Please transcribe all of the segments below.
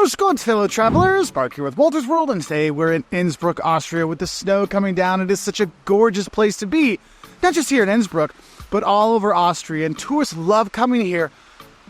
Grüß Gott, fellow travelers. Mark here with Wolters World, and today we're in Innsbruck, Austria, with the snow coming down. It is such a gorgeous place to be. Not just here in Innsbruck, but all over Austria, and tourists love coming here.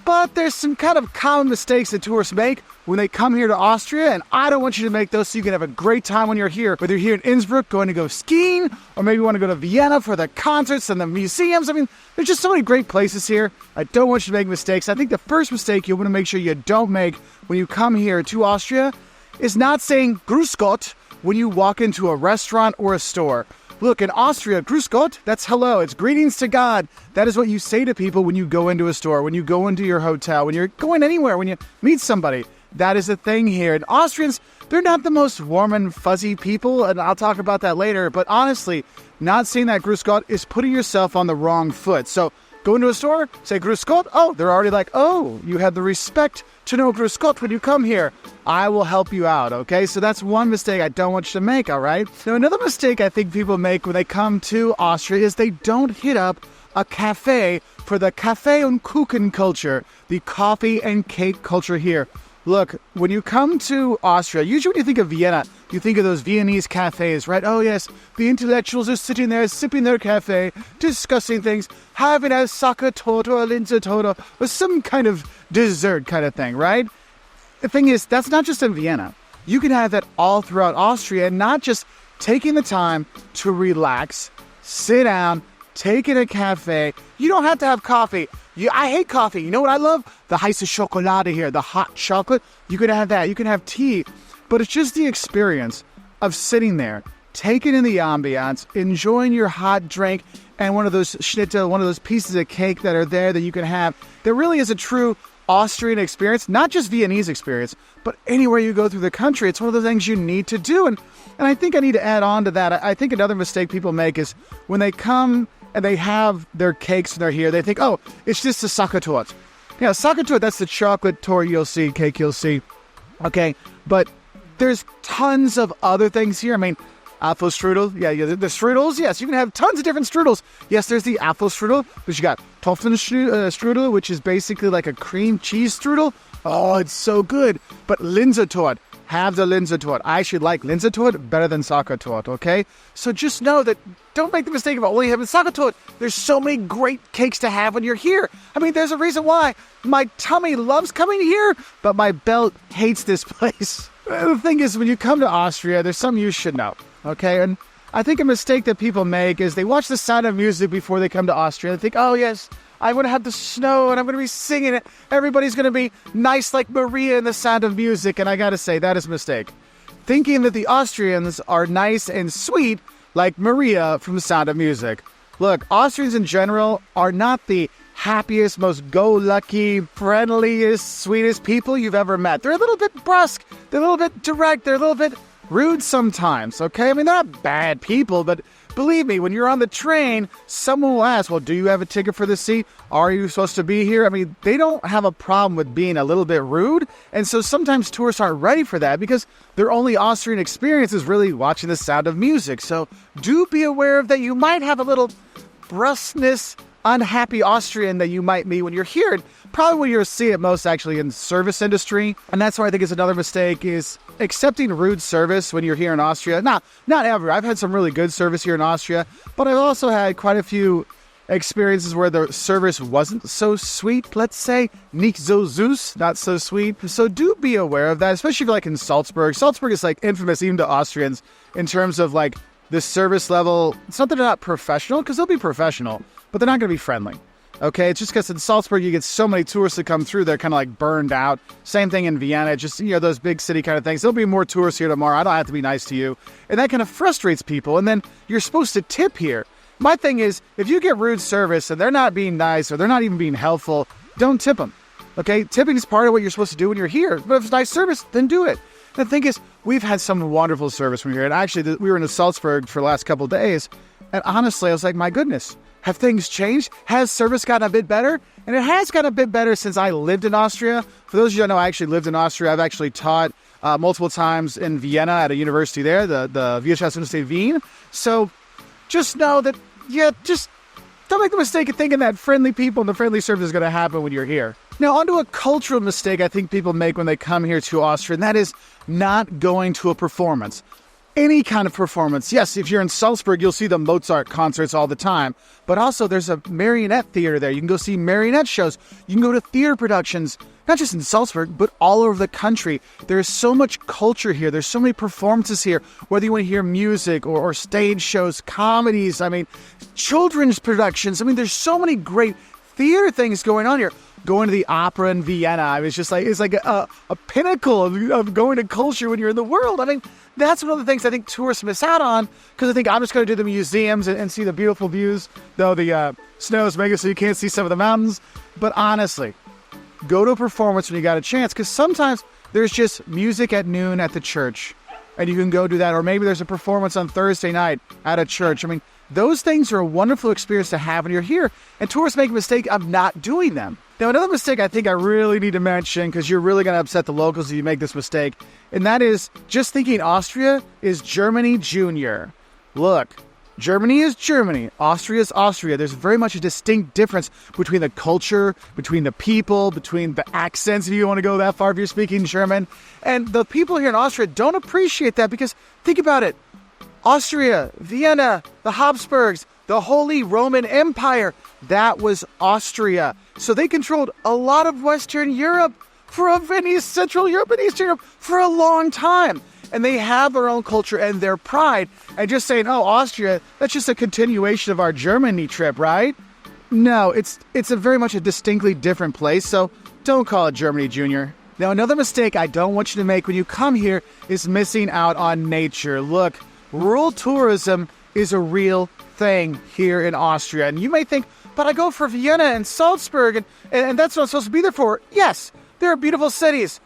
But there's some kind of common mistakes that tourists make when they come here to Austria, and I don't want you to make those so you can have a great time when you're here. Whether you're here in Innsbruck going to go skiing, or maybe you want to go to Vienna for the concerts and the museums. I mean, there's just so many great places here. I don't want you to make mistakes. I think the first mistake you want to make sure you don't make when you come here to Austria is not saying Grüß Gott when you walk into a restaurant or a store. Look, in Austria, Grüß Gott, that's hello. It's greetings to God. That is what you say to people when you go into a store, when you go into your hotel, when you're going anywhere, when you meet somebody. That is a thing here. And Austrians, they're not the most warm and fuzzy people, and I'll talk about that later. But honestly, not saying that Grüß Gott is putting yourself on the wrong foot. So go into a store, say Grüß Gott. Oh, they're already like, oh, you have the respect to know Grüß Gott when you come here. I will help you out, okay? So that's one mistake I don't want you to make, all right? Now, another mistake I think people make when they come to Austria is they don't hit up a cafe for the Kaffee und Kuchen culture, the coffee and cake culture here. Look, when you come to Austria, usually when you think of Vienna, you think of those Viennese cafes, right? Oh, yes, the intellectuals are sitting there, sipping their cafe, discussing things, having a Sackertorte or a Linzertorte or some kind of dessert kind of thing, right? The thing is, that's not just in Vienna. You can have that all throughout Austria, and not just taking the time to relax, sit down, take in a cafe. You don't have to have coffee. I hate coffee. You know what I love? The heiße Schokolade here, the hot chocolate. You can have that. You can have tea. But it's just the experience of sitting there, taking in the ambiance, enjoying your hot drink, and one of those schnitzel, one of those pieces of cake that are there that you can have. There really is a true Austrian experience, not just Viennese experience, but anywhere you go through the country. It's one of the things you need to do. And I think I need to add on to that. I think another mistake people make is when they come and they have their cakes and they're here, they think, oh, it's just a Sackertorte. Yeah, Sackertorte, that's the chocolate torte you'll see, cake you'll see. Okay, but there's tons of other things here. I mean, Apfelstrudel, the strudels, yes, you can have tons of different strudels. Yes, there's the Apfelstrudel, but you got Topfenstrudel, which is basically like a cream cheese strudel. Oh, it's so good. But Linzertorte, have the Linzertorte. I actually like Linzertorte better than Sackertorte, okay? So just know that, don't make the mistake of only having Sackertorte. There's so many great cakes to have when you're here. I mean, there's a reason why. My tummy loves coming here, but my belt hates this place. The thing is, when you come to Austria, there's something you should know, okay? And I think a mistake that people make is they watch The Sound of Music before they come to Austria. They think, oh, yes, I'm going to have the snow and I'm going to be singing it. Everybody's going to be nice like Maria in The Sound of Music. And I got to say, that is a mistake. Thinking that the Austrians are nice and sweet like Maria from The Sound of Music. Look, Austrians in general are not the happiest, most go-lucky, friendliest, sweetest people you've ever met. They're a little bit brusque. They're a little bit direct. They're a little bit rude sometimes, okay? I mean, they're not bad people, but believe me, when you're on the train, someone will ask, well, do you have a ticket for this seat? Are you supposed to be here? I mean, they don't have a problem with being a little bit rude, and so sometimes tourists aren't ready for that because their only Austrian experience is really watching The Sound of Music. So do be aware of that. You might have a little brusqueness, unhappy Austrian that you might meet when you're here. Probably what you'll see it most actually in service industry. And that's why I think is another mistake is accepting rude service when you're here in Austria. Not ever. I've had some really good service here in Austria, but I've also had quite a few experiences where the service wasn't so sweet, let's say. Nicht so süß, not so sweet. So do be aware of that, especially if you're like in Salzburg. Salzburg is like infamous even to Austrians in terms of like the service level. It's not that they're not professional, because they'll be professional, but they're not going to be friendly. Okay, it's just because in Salzburg you get so many tourists that come through, they're kind of like burned out. Same thing in Vienna, just, you know, those big city kind of things. There'll be more tourists here tomorrow. I don't have to be nice to you. And that kind of frustrates people. And then you're supposed to tip here. My thing is, if you get rude service and they're not being nice or they're not even being helpful, don't tip them. Okay, tipping is part of what you're supposed to do when you're here. But if it's nice service, then do it. The thing is, we've had some wonderful service when we're here. And actually, we were in Salzburg for the last couple of days. And honestly, I was like, my goodness. Have things changed? Has service gotten a bit better? And it has gotten a bit better since I lived in Austria. For those of you who don't know, I actually lived in Austria. I've actually taught multiple times in Vienna at a university there, the Wirtschaftsuniversität Wien. So just know that, just don't make the mistake of thinking that friendly people and the friendly service is going to happen when you're here. Now, onto a cultural mistake I think people make when they come here to Austria, and that is not going to a performance. Any kind of performance. Yes, if you're in Salzburg, you'll see the Mozart concerts all the time. But also, there's a marionette theater there. You can go see marionette shows. You can go to theater productions, not just in Salzburg, but all over the country. There is so much culture here. There's so many performances here, whether you want to hear music or stage shows, comedies, children's productions. There's so many great theater things going on here. Going to the opera in Vienna, it's like a pinnacle of going to culture when you're in the world. That's one of the things I think tourists miss out on, because I think I'm just going to do the museums and see the beautiful views, though the snow is making so you can't see some of the mountains. But honestly, go to a performance when you got a chance, because sometimes there's just music at noon at the church, and you can go do that. Or maybe there's a performance on Thursday night at a church. Those things are a wonderful experience to have when you're here, and tourists make a mistake of not doing them. Now, another mistake I think I really need to mention, because you're really going to upset the locals if you make this mistake, and that is just thinking Austria is Germany Junior. Look, Germany is Germany. Austria is Austria. There's very much a distinct difference between the culture, between the people, between the accents, if you want to go that far if you're speaking German. And the people here in Austria don't appreciate that, because think about it. Austria, Vienna, the Habsburgs, the Holy Roman Empire, that was Austria. So they controlled a lot of Western Europe, Central Europe and Eastern Europe for a long time. And they have their own culture and their pride. And just saying, oh, Austria, that's just a continuation of our Germany trip, right? No, it's a very much a distinctly different place, so don't call it Germany Junior. Now, another mistake I don't want you to make when you come here is missing out on nature. Look, rural tourism is a real thing here in Austria. And you may think, but I go for Vienna and Salzburg, and that's what I'm supposed to be there for. Yes, there are beautiful cities.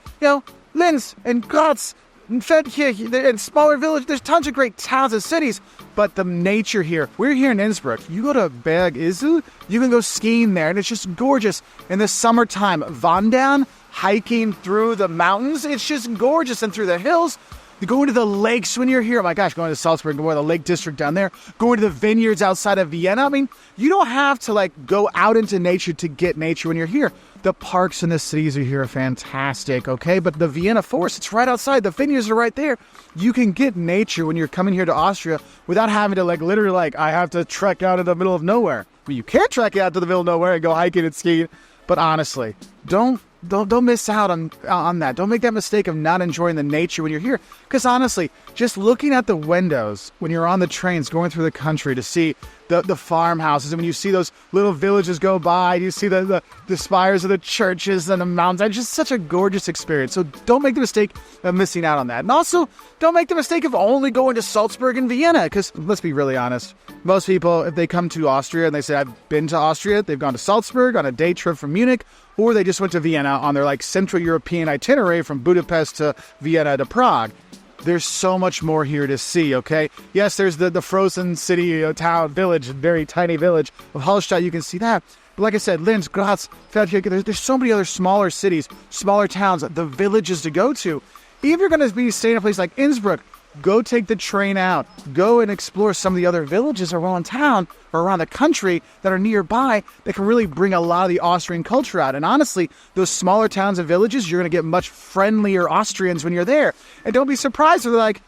Linz and Graz and Feldkirch and smaller villages. There's tons of great towns and cities. But the nature here, we're here in Innsbruck. You go to Berg Isel, you can go skiing there, and it's just gorgeous. In the summertime, Wandern, hiking through the mountains, it's just gorgeous, and through the hills. Going to the lakes when you're here. Oh my gosh, going to Salzburg, going to the Lake District down there. Going to the vineyards outside of Vienna. You don't have to go out into nature to get nature when you're here. The parks in the cities are here are fantastic, okay? But the Vienna Forest, it's right outside. The vineyards are right there. You can get nature when you're coming here to Austria without having to literally I have to trek out in the middle of nowhere. You can't trek out to the middle of nowhere and go hiking and skiing. But honestly, don't miss out on that. Don't make that mistake of not enjoying the nature when you're here. Because honestly, just looking at the windows when you're on the trains going through the country to see the farmhouses, and when you see those little villages go by, you see the spires of the churches and the mountains. It's just such a gorgeous experience. So don't make the mistake of missing out on that. And also, don't make the mistake of only going to Salzburg and Vienna. Because let's be really honest. Most people, if they come to Austria and they say, I've been to Austria, they've gone to Salzburg on a day trip from Munich, or they just went to Vienna on their Central European itinerary from Budapest to Vienna to Prague. There's so much more here to see, okay? Yes, there's the frozen city, town, village, very tiny village of Hallstatt. You can see that. But like I said, Linz, Graz, Feldkirch, there's so many other smaller cities, smaller towns, the villages to go to. Even if you're going to be staying in a place like Innsbruck, go take the train out. Go and explore some of the other villages around town or around the country that are nearby that can really bring a lot of the Austrian culture out. And honestly, those smaller towns and villages, you're going to get much friendlier Austrians when you're there. And don't be surprised if they're like,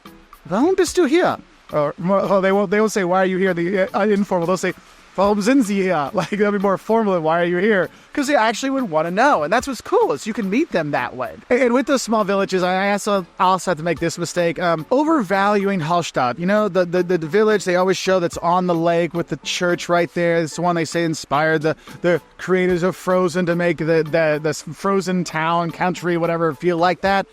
warum bist du hier? Or they won't say, why are you here? The informal, they'll say, warum sind Sie hier? That'll be more formal than, why are you here? Because they actually would want to know. And that's what's cool, is you can meet them that way. And with those small villages, I also have to make this mistake. Overvaluing Hallstatt. The village they always show that's on the lake with the church right there. It's the one they say inspired the creators of Frozen to make the Frozen town, country, whatever, feel like that.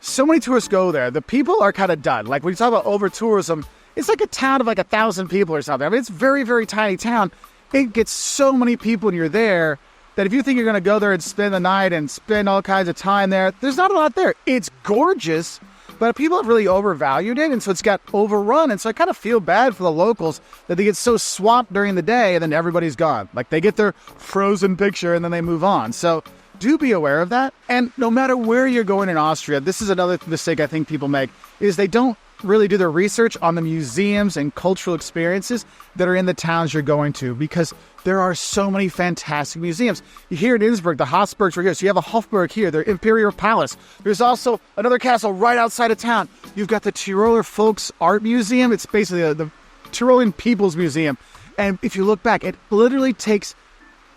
So many tourists go there. The people are kind of done. When you talk about over-tourism, it's like a town of 1,000 people or something. It's a very, very tiny town. It gets so many people when you're there that if you think you're going to go there and spend the night and spend all kinds of time there, there's not a lot there. It's gorgeous, but people have really overvalued it, and so it's got overrun. And so I kind of feel bad for the locals that they get so swamped during the day and then everybody's gone. They get their Frozen picture and then they move on. So do be aware of that. And no matter where you're going in Austria, this is another mistake I think people make, is they don't really do their research on the museums and cultural experiences that are in the towns you're going to, because there are so many fantastic museums. Here in Innsbruck, the Habsburgs were here, so you have a Hofburg here, the Imperial Palace. There's also another castle right outside of town. You've got the Tiroler Folks Art Museum. It's basically the Tyrolean People's Museum. And if you look back, it literally takes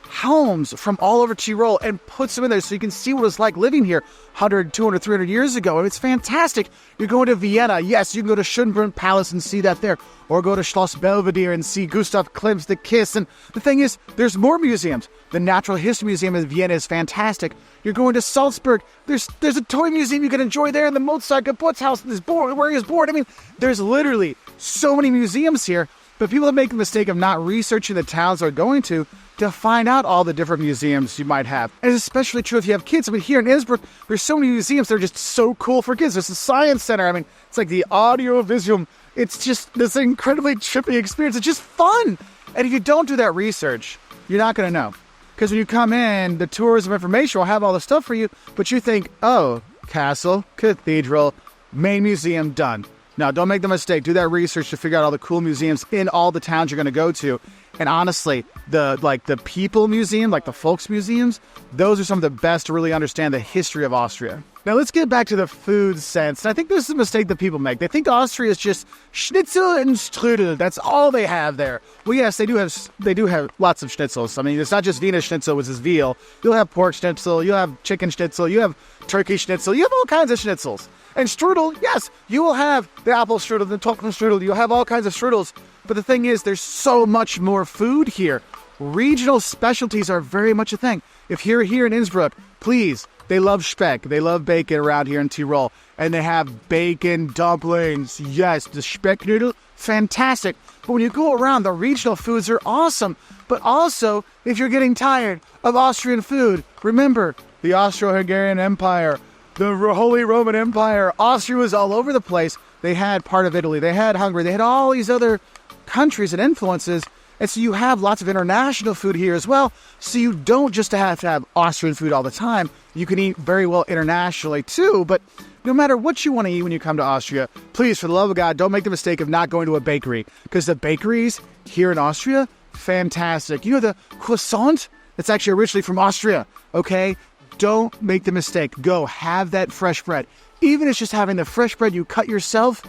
homes from all over Tyrol and puts them in there so you can see what it's like living here 100, 200, 300 years ago. And it's fantastic. You're going to Vienna. Yes, you can go to Schönbrunn Palace and see that there. Or go to Schloss Belvedere and see Gustav Klimt's The Kiss. And the thing is, there's more museums. The Natural History Museum in Vienna is fantastic. You're going to Salzburg. There's a toy museum you can enjoy there. And the Mozart Geburtshaus is born, where he was born. I mean, there's literally so many museums here. But people make the mistake of not researching the towns they're going to find out all the different museums you might have. And it's especially true if you have kids. I mean, here in Innsbruck, there's so many museums that are just so cool for kids. There's the Science Center. I mean, it's like the Audiovisuum. It's just this incredibly trippy experience. It's just fun. And if you don't do that research, you're not going to know. Because when you come in, the tourism information will have all the stuff for you, but you think, oh, castle, cathedral, main museum, done. Now, don't make the mistake. Do that research to figure out all the cool museums in all the towns you're going to go to. And honestly, the people museum, like the folks museums, those are some of the best to really understand the history of Austria. Now, let's get back to the food sense. And I think this is a mistake that people make. They think Austria is just schnitzel and strudel. That's all they have there. Well, yes, they do have lots of schnitzels. I mean, it's not just Wiener Schnitzel, which is veal. You'll have pork schnitzel. You'll have chicken schnitzel. You have turkey schnitzel. You have all kinds of schnitzels. And strudel, yes, you will have the apple strudel, the Topfen strudel. You'll have all kinds of strudels. But the thing is, there's so much more food here. Regional specialties are very much a thing. If you're here in Innsbruck, please, they love speck. They love bacon around here in Tyrol. And they have bacon dumplings. Yes, the speck noodle, fantastic. But when you go around, the regional foods are awesome. But also, if you're getting tired of Austrian food, remember the Austro-Hungarian Empire, the Holy Roman Empire. Austria was all over the place. They had part of Italy. They had Hungary. They had all these other countries and influences. And so you have lots of international food here as well. So you don't just have to have Austrian food all the time. You can eat very well internationally too. But no matter what you want to eat when you come to Austria, please, for the love of God, don't make the mistake of not going to a bakery. Because the bakeries here in Austria, fantastic. You know the croissant? It's actually originally from Austria, okay? Don't make the mistake. Go have that fresh bread. Even if it's just having the fresh bread you cut yourself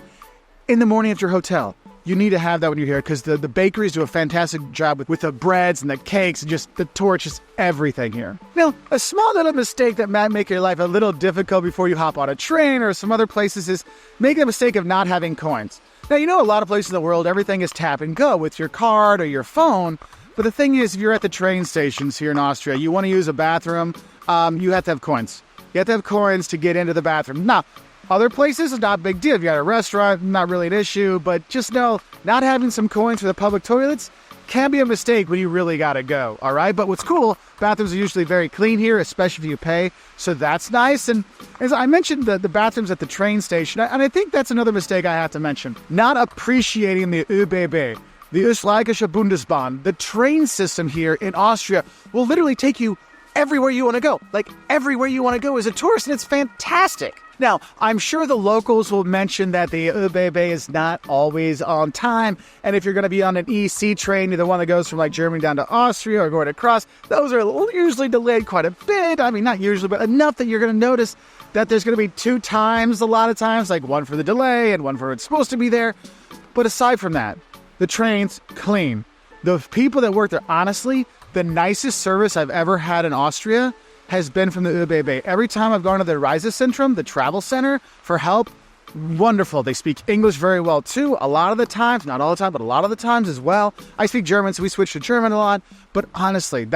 in the morning at your hotel. You need to have that when you're here because the bakeries do a fantastic job with the breads and the cakes and just the torches, everything here. Now, a small little mistake that might make your life a little difficult before you hop on a train or some other places is make the mistake of not having coins. Now, you know, a lot of places in the world, everything is tap and go with your card or your phone. But the thing is, if you're at the train stations here in Austria, you want to use a bathroom, you have to have coins. You have to have coins to get into the bathroom. Now, other places is not a big deal. If you're at a restaurant, not really an issue. But just know, not having some coins for the public toilets can be a mistake when you really got to go, all right? But what's cool, bathrooms are usually very clean here, especially if you pay. So that's nice. And as I mentioned, the bathrooms at the train station, and I think that's another mistake I have to mention. Not appreciating the ÖBB. The Österreichische Bundesbahn, the train system here in Austria, will literally take you everywhere you want to go. Like, everywhere you want to go as a tourist, and it's fantastic. Now, I'm sure the locals will mention that the ÖBB is not always on time, and if you're going to be on an EC train, the one that goes from, like, Germany down to Austria or going across, those are usually delayed quite a bit. I mean, not usually, but enough that you're going to notice that there's going to be 2 times a lot of times, like one for the delay and one for it's supposed to be there. But aside from that, the train's clean. The people that work there, honestly, the nicest service I've ever had in Austria has been from the ÖBB. Every time I've gone to the Reisezentrum, the travel center, for help, wonderful. They speak English very well, too. A lot of the times, not all the time, but a lot of the times as well. I speak German, so we switch to German a lot. But honestly,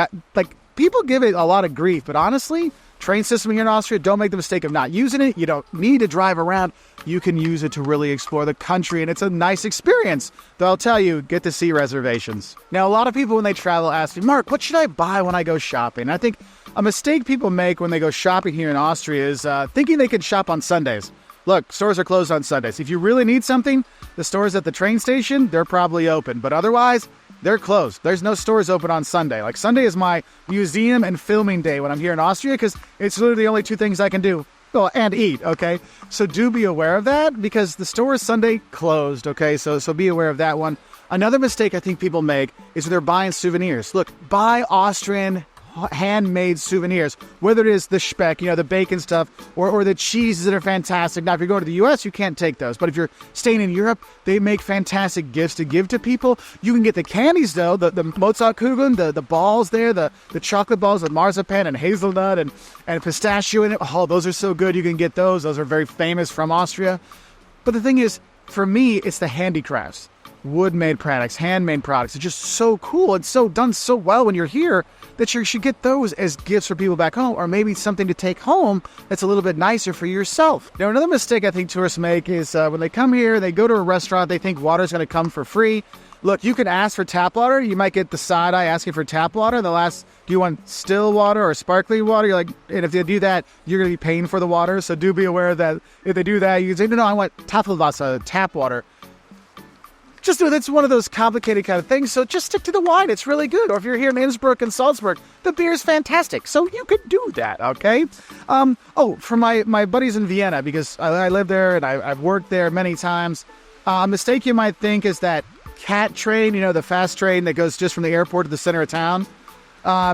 people give it a lot of grief. But honestly, train system here in Austria, don't make the mistake of not using it. You don't need to drive around. You can use it to really explore the country, and it's a nice experience. Though I'll tell you, get to see reservations. Now, a lot of people when they travel ask me, Mark, what should I buy when I go shopping? I think a mistake people make when they go shopping here in Austria is thinking they can shop on Sundays. Look, stores are closed on Sundays. If you really need something, the stores at the train station, they're probably open. But otherwise, they're closed. There's no stores open on Sunday. Like, Sunday is my museum and filming day when I'm here in Austria because it's literally the only 2 things I can do Oh, and eat, okay? So do be aware of that because the store is Sunday closed, okay? So be aware of that one. Another mistake I think people make is when they're buying souvenirs. Look, buy Austrian handmade souvenirs, whether it is the speck, the bacon stuff, or the cheeses that are fantastic. Now, if you're going to the U.S., you can't take those. But if you're staying in Europe, they make fantastic gifts to give to people. You can get the candies, though, the Mozartkugeln, the balls there, the chocolate balls with marzipan and hazelnut and pistachio in it. Oh, those are so good. You can get those. Those are very famous from Austria. But the thing is, for me, it's the handicrafts. Wood-made products, handmade products. It's just so cool. It's so done so well when you're here that you should get those as gifts for people back home, or maybe something to take home that's a little bit nicer for yourself. Now, another mistake I think tourists make is when they come here, they go to a restaurant, they think water's going to come for free. Look, you can ask for tap water. You might get the side eye asking for tap water. They'll ask, do you want still water or sparkling water? You're like, and if they do that, you're going to be paying for the water. So do be aware that if they do that, you can say, no, I want Tafelwasser, tap water. Just do it. It's one of those complicated kind of things. So just stick to the wine. It's really good. Or if you're here in Innsbruck and Salzburg, the beer is fantastic. So you could do that, okay? For my buddies in Vienna, because I live there and I've worked there many times, a mistake you might think is that cat train, the fast train that goes just from the airport to the center of town.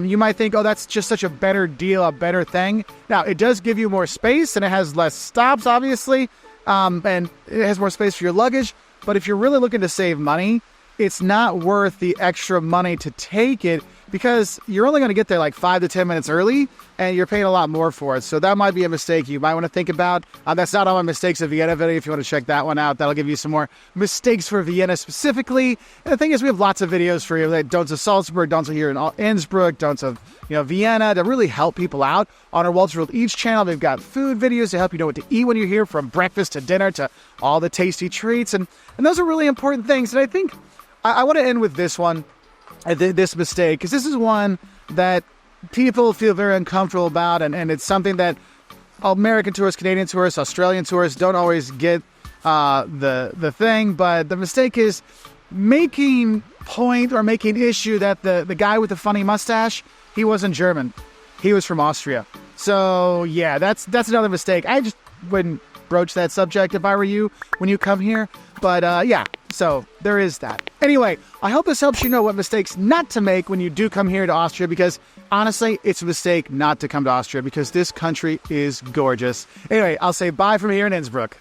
You might think, that's just such a better deal, a better thing. Now, it does give you more space and it has less stops, obviously, and it has more space for your luggage. But if you're really looking to save money, it's not worth the extra money to take it because you're only going to get there like 5 to 10 minutes early and you're paying a lot more for it. So that might be a mistake you might want to think about. That's not all my mistakes of Vienna video. If you want to check that one out, that'll give you some more mistakes for Vienna specifically. And the thing is, we have lots of videos for you. Like don'ts of Salzburg, don'ts of here in Innsbruck, don'ts of Vienna to really help people out. On our Wolters World Eats channel, we've got food videos to help you know what to eat when you're here, from breakfast to dinner to all the tasty treats. And those are really important things. And I think I want to end with this one, this mistake, because this is one that people feel very uncomfortable about, and it's something that American tourists, Canadian tourists, Australian tourists don't always get the thing. But the mistake is making point or making issue that the guy with the funny mustache, he wasn't German. He was from Austria. So yeah, that's another mistake. I just wouldn't broach that subject if I were you when you come here. But yeah, so there is that. Anyway, I hope this helps you know what mistakes not to make when you do come here to Austria, because honestly, it's a mistake not to come to Austria because this country is gorgeous. Anyway, I'll say bye from here in Innsbruck.